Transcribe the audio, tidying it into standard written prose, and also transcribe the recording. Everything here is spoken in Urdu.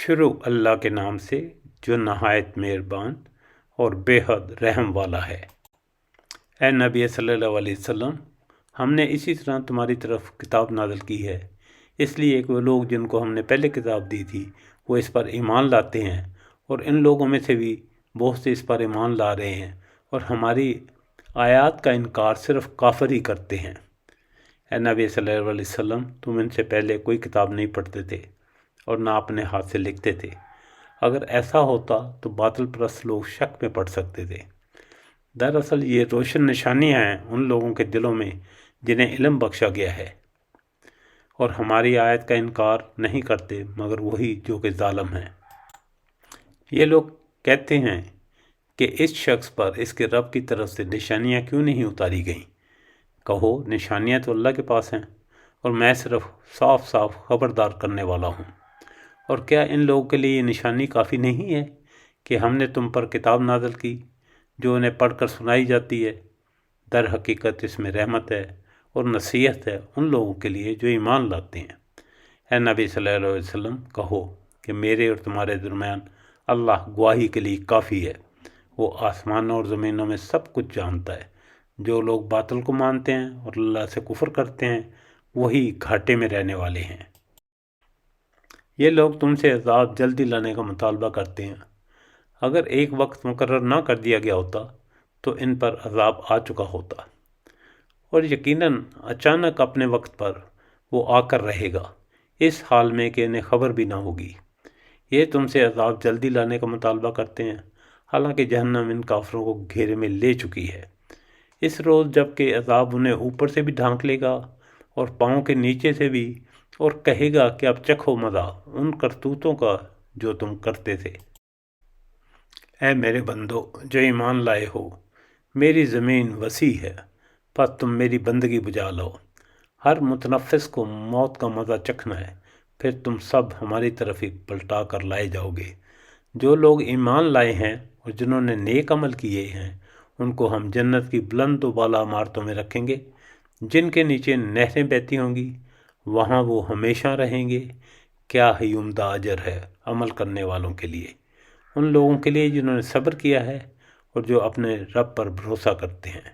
شروع اللہ کے نام سے جو نہایت مہربان اور بے حد رحم والا ہے۔ اے نبی صلی اللہ علیہ وسلم، ہم نے اسی طرح تمہاری طرف کتاب نازل کی ہے، اس لیے کہ وہ لوگ جن کو ہم نے پہلے کتاب دی تھی وہ اس پر ایمان لاتے ہیں، اور ان لوگوں میں سے بھی بہت سے اس پر ایمان لا رہے ہیں، اور ہماری آیات کا انکار صرف کافر ہی کرتے ہیں۔ اے نبی صلی اللہ علیہ وسلم، تم ان سے پہلے کوئی کتاب نہیں پڑھتے تھے اور نہ اپنے ہاتھ سے لکھتے تھے۔ اگر ایسا ہوتا تو باطل پرست لوگ شک میں پڑ سکتے تھے۔ دراصل یہ روشن نشانیاں ہیں ان لوگوں کے دلوں میں جنہیں علم بخشا گیا ہے، اور ہماری آیت کا انکار نہیں کرتے مگر وہی جو کہ ظالم ہیں۔ یہ لوگ کہتے ہیں کہ اس شخص پر اس کے رب کی طرف سے نشانیاں کیوں نہیں اتاری گئیں؟ کہو، نشانیاں تو اللہ کے پاس ہیں، اور میں صرف صاف صاف خبردار کرنے والا ہوں۔ اور کیا ان لوگوں کے لیے یہ نشانی کافی نہیں ہے کہ ہم نے تم پر کتاب نازل کی جو انہیں پڑھ کر سنائی جاتی ہے؟ در حقیقت اس میں رحمت ہے اور نصیحت ہے ان لوگوں کے لیے جو ایمان لاتے ہیں۔ اے نبی صلی اللہ علیہ وسلم، کہو کہ میرے اور تمہارے درمیان اللہ گواہی کے لیے کافی ہے۔ وہ آسمانوں اور زمینوں میں سب کچھ جانتا ہے۔ جو لوگ باطل کو مانتے ہیں اور اللہ سے کفر کرتے ہیں وہی گھاٹے میں رہنے والے ہیں۔ یہ لوگ تم سے عذاب جلدی لانے کا مطالبہ کرتے ہیں۔ اگر ایک وقت مقرر نہ کر دیا گیا ہوتا تو ان پر عذاب آ چکا ہوتا، اور یقیناً اچانک اپنے وقت پر وہ آ کر رہے گا، اس حال میں کہ انہیں خبر بھی نہ ہوگی۔ یہ تم سے عذاب جلدی لانے کا مطالبہ کرتے ہیں، حالانکہ جہنم ان کافروں کو گھیرے میں لے چکی ہے۔ اس روز جب کہ عذاب انہیں اوپر سے بھی ڈھانک لے گا اور پاؤں کے نیچے سے بھی، اور کہے گا کہ اب چکھو مزہ ان کرتوتوں کا جو تم کرتے تھے۔ اے میرے بندو جو ایمان لائے ہو، میری زمین وسیع ہے، پس تم میری بندگی بجا لو۔ ہر متنفس کو موت کا مزہ چکھنا ہے، پھر تم سب ہماری طرف ہی پلٹا کر لائے جاؤ گے۔ جو لوگ ایمان لائے ہیں اور جنہوں نے نیک عمل کیے ہیں ان کو ہم جنت کی بلند و بالا عمارتوں میں رکھیں گے جن کے نیچے نہریں بہتی ہوں گی، وہاں وہ ہمیشہ رہیں گے۔ کیا ہی عمدہ اجر ہے عمل کرنے والوں کے لیے، ان لوگوں کے لیے جنہوں نے صبر کیا ہے اور جو اپنے رب پر بھروسہ کرتے ہیں۔